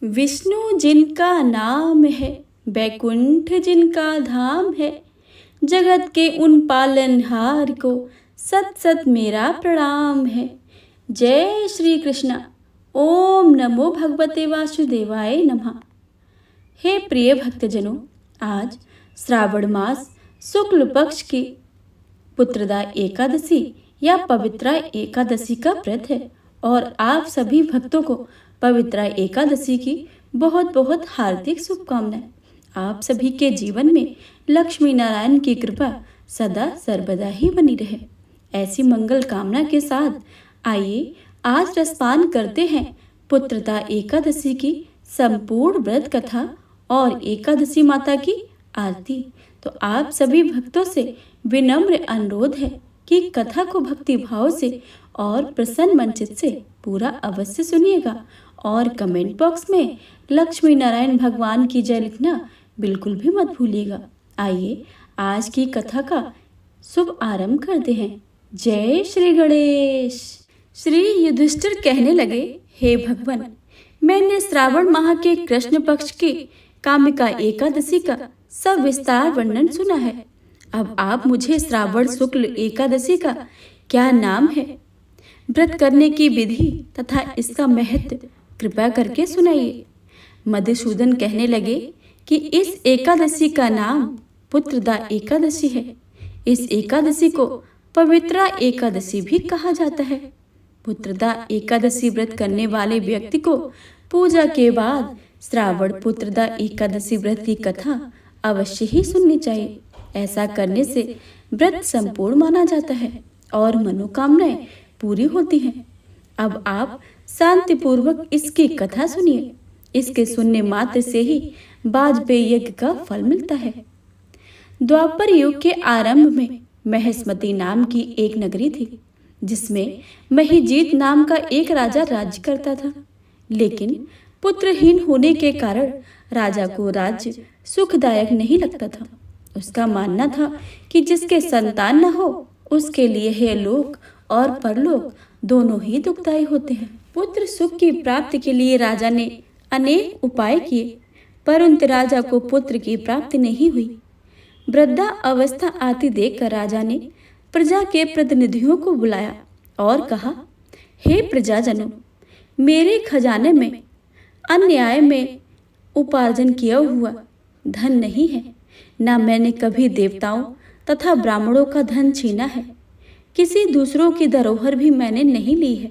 विष्णु जिनका नाम है, बैकुंठ जिनका धाम है, जगत के उन पालनहार को सत सत मेरा प्रणाम है। जय श्री कृष्ण। ओम नमो भगवते वासुदेवाय नमः। हे प्रिय भक्तजनों, आज श्रावण मास शुक्ल पक्ष की पुत्रदा एकादशी या पवित्रा एकादशी का व्रत है और आप सभी भक्तों को पवित्रा एकादशी की बहुत बहुत हार्दिक शुभकामनाएं। आप सभी के जीवन में लक्ष्मी नारायण की कृपा सदा सर्वदा ही बनी रहे, ऐसी मंगल कामना के साथ आइए आज रसपान करते हैं पुत्रदा एकादशी की संपूर्ण व्रत कथा और एकादशी माता की आरती। तो आप सभी भक्तों से विनम्र अनुरोध है कि कथा को भक्ति भाव से और प्रसन्न मन चित्त से पूरा अवश्य सुनिएगा और कमेंट बॉक्स में लक्ष्मी नारायण भगवान की जय लिखना बिल्कुल भी मत भूलिएगा। आइए आज की कथा का शुभ आरंभ करते हैं। जय श्री गणेश। श्री युधिष्ठिर कहने लगे, हे भगवान, मैंने श्रावण माह के कृष्ण पक्ष की कामिका एकादशी का सविस्तार वर्णन सुना है। अब आप मुझे श्रावण शुक्ल एकादशी का क्या नाम है, व्रत करने की विधि तथा इसका महत्व कृपया करके सुनाइए। मधुसूदन कहने लगे कि इस एकादशी का नाम पुत्रदा एकादशी है। इस एकादशी को पवित्रा एकादशी भी कहा जाता है। पुत्रदा एकादशी व्रत करने वाले व्यक्ति को पूजा के बाद श्रावण पुत्रदा एकादशी व्रत की कथा अवश्य ही सुननी चाहिए। ऐसा करने से व्रत संपूर्ण माना जाता है और मनोकामनाएं पूरी होती हैं। अब आप शांतिपूर्वक इसकी कथा सुनिए। इसके सुनने मात्र से ही वाजपेयी यज्ञ का फल मिलता है। द्वापर युग के आरंभ में महेशमती नाम की एक नगरी थी, जिसमें महिजीत नाम का एक राजा राज्य करता था। लेकिन पुत्रहीन होने के कारण राजा को राज्य सुखदायक नहीं लगता था। उसका मानना था कि जिसके संतान न हो उसके लिए यह लोक और परलोक दोनों ही दुखदायी होते हैं। पुत्र सुख की प्राप्ति के लिए राजा ने अनेक उपाय किए, परंतु राजा को पुत्र की प्राप्ति नहीं हुई। वृद्धा अवस्था आती देखकर राजा ने प्रजा के प्रतिनिधियों को बुलाया और कहा, हे प्रजाजनों, मेरे खजाने में अन्याय में उपार्जन किया हुआ धन नहीं है, ना मैंने कभी देवताओं तथा ब्राह्मणों का धन छीना है। किसी दूसरों की धरोहर भी मैंने नहीं ली है।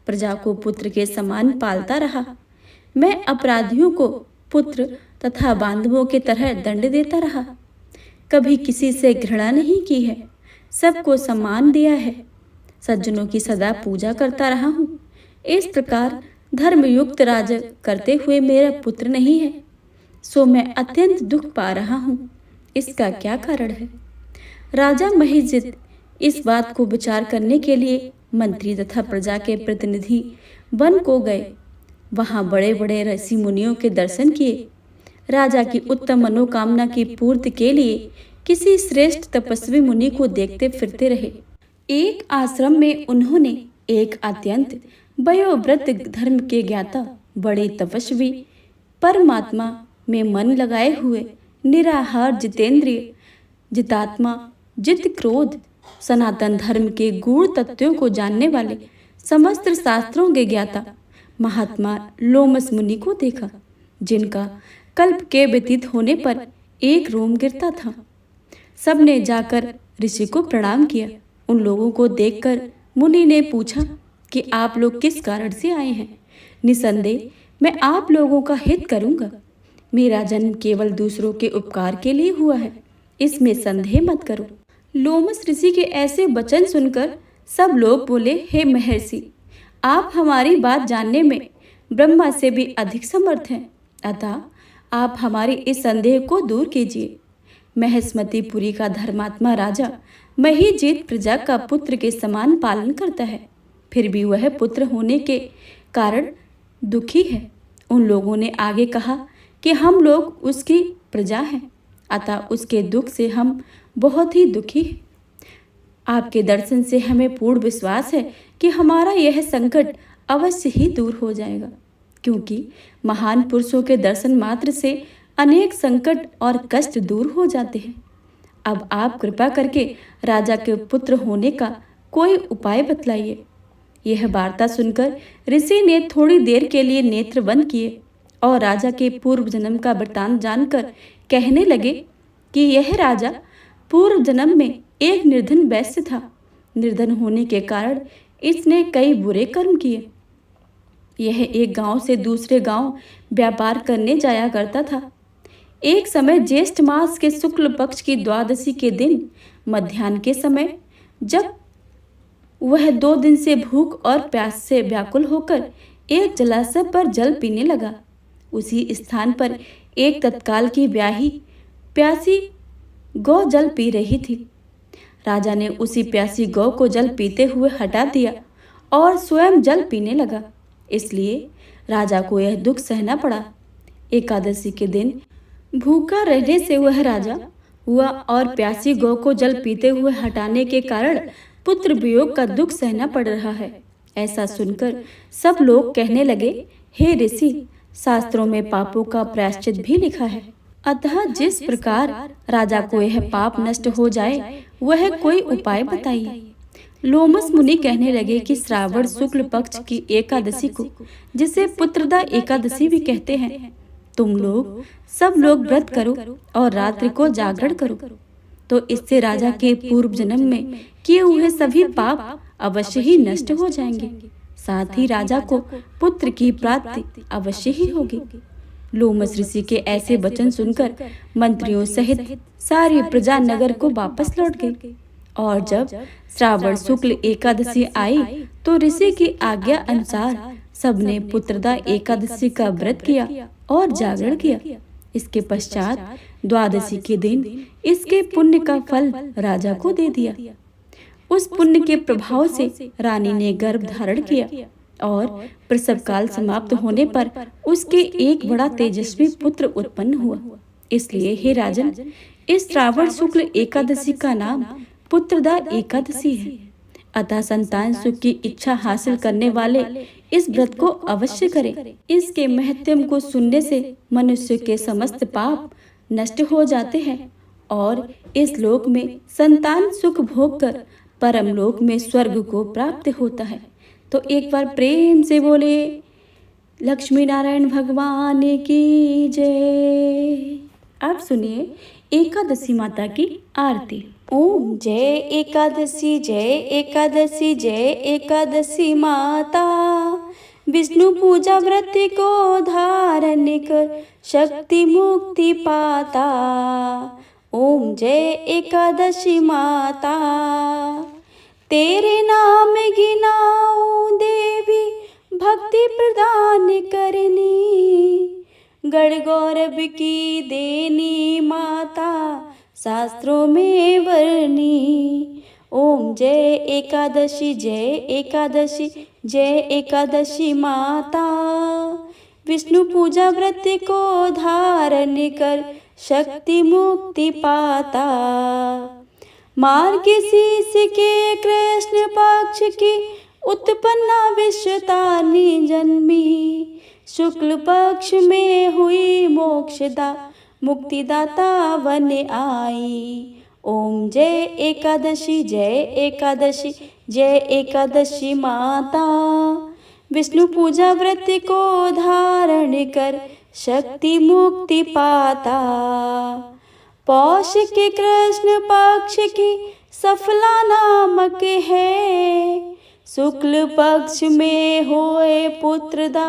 प्रजा को पुत्र के समान पालता रहा। मैं अपराधियों को पुत्र तथा बांधवों के तरह दंड देता रहा। कभी किसी से घृणा नहीं की है, सबको सम्मान दिया है। सज्जनों की सदा पूजा करता रहा हूँ। इस प्रकार धर्मयुक्त राज करते हुए मेरा पुत्र नहीं है, सो मैं अत्यंत दुख पा रहा हूँ। इसका क्या कारण है? राजा महिजित इस बात को विचार करने के लिए मंत्री तथा प्रजा के प्रतिनिधि वन को गए। वहां बड़े बड़े ऋषि मुनियों के दर्शन किए। राजा की उत्तम मनोकामना की पूर्ति के लिए किसी श्रेष्ठ तपस्वी मुनि को देखते फिरते रहे। एक आश्रम में उन्होंने एक अत्यंत वयोवृद्ध धर्म के ज्ञाता, बड़े तपस्वी, परमात्मा में मन लगाए हुए, निराहार, जितेंद्रिय, जितात्मा, जित क्रोध, सनातन धर्म के गूढ़ तत्वों को जानने वाले, समस्त शास्त्रों के ज्ञाता महात्मा लोमस मुनि को देखा, जिनका कल्प के व्यतीत होने पर एक रोम गिरता था। सबने जाकर ऋषि को प्रणाम किया। उन लोगों को देखकर मुनि ने पूछा कि आप लोग किस कारण से आए हैं? निसंदेह मैं आप लोगों का हित करूंगा। मेरा जन्म केवल दूसरों के उपकार के लिए हुआ है, इसमें संदेह मत करो। लोमस ऋषि के ऐसे वचन सुनकर सब लोग बोले, हे महर्षि, आप हमारी बात जानने में ब्रह्मा से भी अधिक समर्थ हैं, अतः आप हमारी इस संदेह को दूर कीजिए। महेशमतीपुरी का धर्मात्मा राजा महिजीत प्रजा का पुत्र के समान पालन करता है, फिर भी वह पुत्र होने के कारण दुखी है। उन लोगों ने आगे कहा कि हम लोग उसकी प्रजा हैं, अतः उसके दुख से हम बहुत ही दुखी हैं। आपके दर्शन से हमें पूर्ण विश्वास है कि हमारा यह संकट अवश्य ही दूर हो जाएगा। क्योंकि महान पुरुषों के दर्शन मात्र से अनेक संकट और कष्ट दूर हो जाते हैं। अब आप कृपा करके राजा के पुत्र होने का कोई उपाय बतलाइए। यह वार्ता सुनकर ऋषि ने थोड़ी देर के लिए नेत्र बंद किए और राजा के पूर्व जन्म का वृत्तांत जानकर कहने लगे कि यह राजा पूर्व जन्म में एक निर्धन वैश्य था। निर्धन होने के कारण इसने कई बुरे कर्म किए। यह एक गांव से दूसरे गांव व्यापार करने जाया करता था। एक समय ज्येष्ठ मास के शुक्ल पक्ष की द्वादशी के दिन मध्याह्न के समय, जब वह 2 दिन से भूख और प्यास से व्याकुल होकर एक जलाशय पर जल पीने लगा, उसी स्थान पर एक तत्काल की ब्याही प्यासी गौ जल पी रही थी। राजा ने उसी प्यासी गौ को जल पीते हुए हटा दिया और स्वयं जल पीने लगा। इसलिए राजा को यह दुख सहना पड़ा। एकादशी के दिन भूखा रहने से वह राजा हुआ और प्यासी गौ को जल पीते हुए हटाने के कारण पुत्र वियोग का दुख सहना पड़ रहा है। ऐसा सुनकर सब लोग कहने लगे, हे ऋषि, शास्त्रों में पापों का प्रायश्चित भी लिखा है, अतः जिस प्रकार राजा को यह पाप नष्ट हो जाए वह कोई उपाय बताइए। लोमस मुनि कहने लगे कि श्रावण शुक्ल पक्ष की एकादशी को, जिसे पुत्रदा एकादशी भी कहते हैं, तुम लोग सब लोग व्रत करो और रात्रि को जागरण करो, तो इससे राजा के पूर्व जन्म में किए हुए सभी पाप अवश्य ही नष्ट हो जाएंगे। साथ ही राजा को पुत्र की प्राप्ति अवश्य ही होगी। लोमस ऋषि के ऐसे वचन सुनकर मंत्रियों सहित सारी प्रजा नगर को वापस लौट गई। और जब श्रावण शुक्ल एकादशी आई तो ऋषि की आज्ञा अनुसार सबने पुत्रदा एकादशी का व्रत किया और जागरण किया। इसके पश्चात द्वादशी के दिन इसके पुण्य का फल राजा को दे दिया। उस पुण्य के प्रभाव से रानी ने गर्भ धारण किया और प्रसव काल समाप्त होने पर उसके एक बड़ा तेजस्वी पुत्र उत्पन्न हुआ। इसलिए हे राजन, इस श्रावण शुक्ल एकादशी का नाम पुत्रदा एकादशी है। अतः संतान सुख की इच्छा हासिल करने वाले इस व्रत को अवश्य करें। इसके महत्व को सुनने से मनुष्य के समस्त पाप नष्ट हो जाते हैं और इस लोक में संतान सुख भोग कर परम लोक में स्वर्ग को प्राप्त होता है। तो एक बार प्रेम से बोले, लक्ष्मी नारायण भगवान की जय। अब सुनिए एकादशी माता की आरती। ओम जय एकादशी, जय एकादशी, जय एकादशी माता। विष्णु पूजा व्रत को धारण कर शक्ति मुक्ति पाता। ओम जय एकादशी माता। तेरे नाम गिनाऊं देवी, भक्ति प्रदान करनी। गढ़ गौरव की देनी माता, शास्त्रों में वर्णी। ओम जय एकादशी, जय एकादशी, जय एकादशी माता। विष्णु पूजा व्रत को धारण कर शक्ति मुक्ति पाता। मार्गशीर्ष के कृष्ण पक्ष की उत्पन्ना विश्वतारिणी जन्मी। शुक्ल पक्ष में हुई मोक्षदा, मुक्तिदाता वन आई। ओम जय एकादशी, जय एकादशी, जय एकादशी माता। विष्णु पूजा व्रत को धारण कर शक्ति मुक्ति पाता। पौष के कृष्ण पक्ष की सफला नामक है। शुक्ल पक्ष में होए पुत्रदा,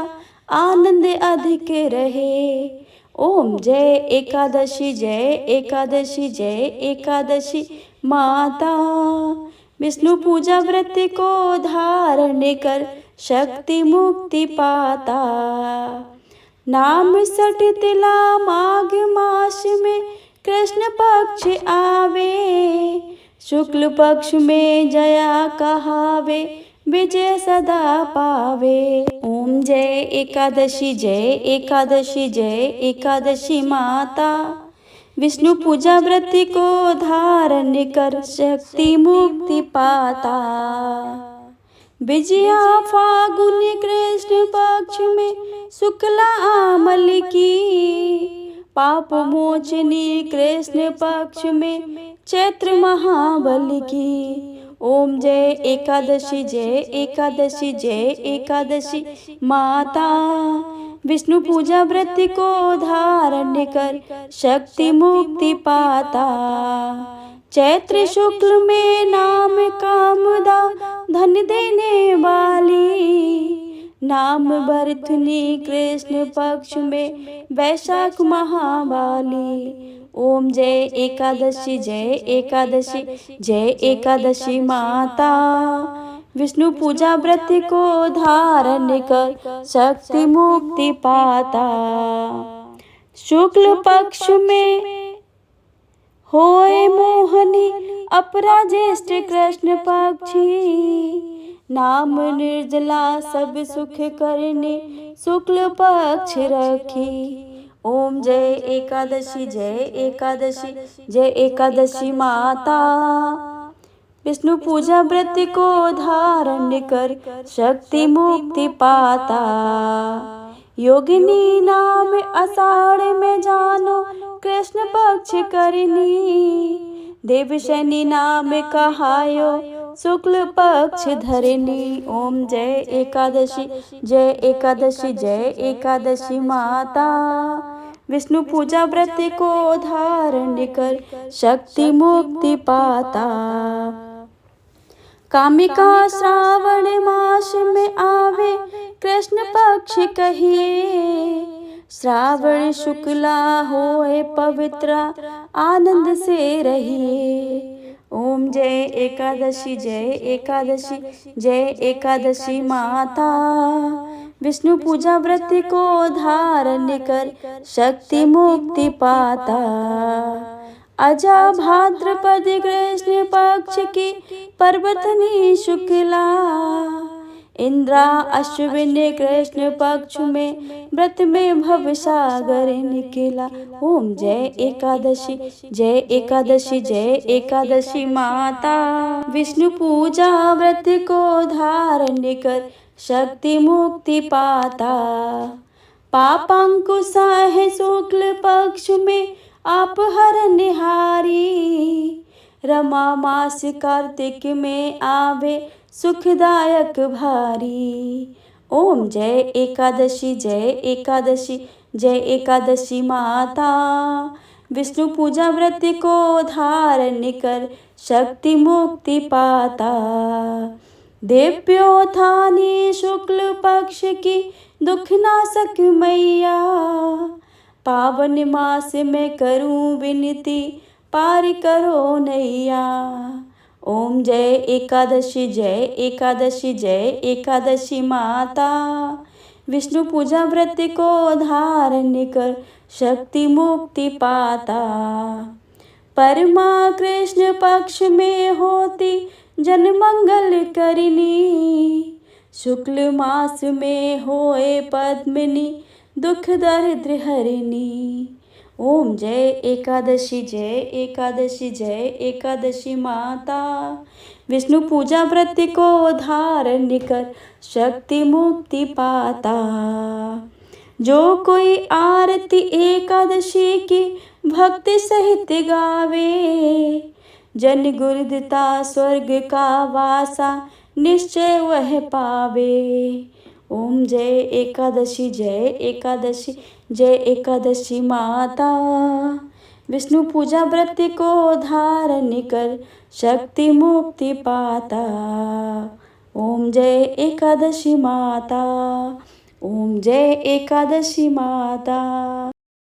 आनंद अधिक रहे। ओम जय एकादशी, जय एकादशी, जय एकादशी माता। विष्णु पूजा व्रत को धारण कर शक्ति मुक्ति पाता। नाम सठ तिला माघ मास में कृष्ण पक्ष आवे। शुक्ल पक्ष में जया कहावे, विजय सदा पावे। ओम जय एकादशी, जय एकादशी, जय एकादशी माता। विष्णु पूजा व्रत को धारण कर शक्ति मुक्ति पाता। विजया फागुन कृष्ण पक्ष में शुक्ला आमल की, पाप मोचनी कृष्ण पक्ष में चैत्र महाबल की। ओम जय एकादशी जय एकादशी जय एकादशी माता, विष्णु पूजा व्रत को धारण कर शक्ति मुक्ति पाता। चैत्र शुक्ल में नाम कामदा धन देने वाली, नाम बरथुनी कृष्ण पक्ष में वैशाख महाबाली। ओम जय एकादशी जय एकादशी जय एकादशी माता, विष्णु पूजा व्रत को धारण कर शक्ति मुक्ति पाता। शुक्ल पक्ष में होए मोहनी अपरा ज्येष्ठ कृष्ण पक्षी, नाम निर्जला सब सुख करने शुक्ल पक्ष रखी। ओम जय एकादशी जय एकादशी जय एकादशी माता, विष्णु पूजा व्रत को धारण कर शक्ति मुक्ति पाता। योगिनी नाम आषाढ़ में जानो कृष्ण पक्ष करनी, देव शनि नाम कहायो शुक्ल पक्ष धरनी। ओम जय एकादशी जय एकादशी जय एकादशी माता, विष्णु पूजा व्रत को धारण कर शक्ति मुक्ति पाता। कामिका श्रावण मास में आवे कृष्ण पक्ष कहिए, श्रावण शुक्ला होए पवित्र आनंद से रहिए। ओम जय एकादशी जय एकादशी जय एकादशी माता, विष्णु पूजा व्रत को धारण कर शक्ति मुक्ति पाता। अजा भाद्रपद कृष्ण पक्ष की पर्वतनी शुक्ला, इंद्रा अश्विन कृष्ण पक्ष में व्रत में भव सागर निकला। ओम जय एकादशी जय एकादशी जय एकादशी माता, विष्णु पूजा व्रत को धारण कर शक्ति मुक्ति पाता। पापांकुशा है शुक्ल पक्ष में आप हर निहारी, रमा मास कार्तिक में आवे सुखदायक भारी। ओम जय एकादशी जय एकादशी जय एकादशी माता, विष्णु पूजा व्रत को धारण कर शक्ति मुक्ति पाता। देव्योत्थानी शुक्ल पक्ष की दुख नाशक मैया, पावन मास में करूं विनती पार करो नैया। ओम जय एकादशी जय एकादशी जय एकादशी माता, विष्णु पूजा व्रत को धारण कर शक्ति मुक्ति पाता। परमा कृष्ण पक्ष में होती जन मंगल करनी, शुक्ल मास में होए पद्मिनी दुख दरिद्र हरिणी। ओम जय एकादशी जय एकादशी जय एकादशी माता, विष्णु पूजा व्रत को धारण कर शक्ति मुक्ति पाता। जो कोई आरती एकादशी की भक्ति सहित गावे, जन गुरुदिता स्वर्ग का वासा निश्चय वह पावे। ओम जय एकादशी जय एकादशी जय एकादशी माता, विष्णु पूजा व्रत को धारण कर शक्ति मुक्ति पाता। ओम जय एकादशी माता, ओम जय एकादशी माता।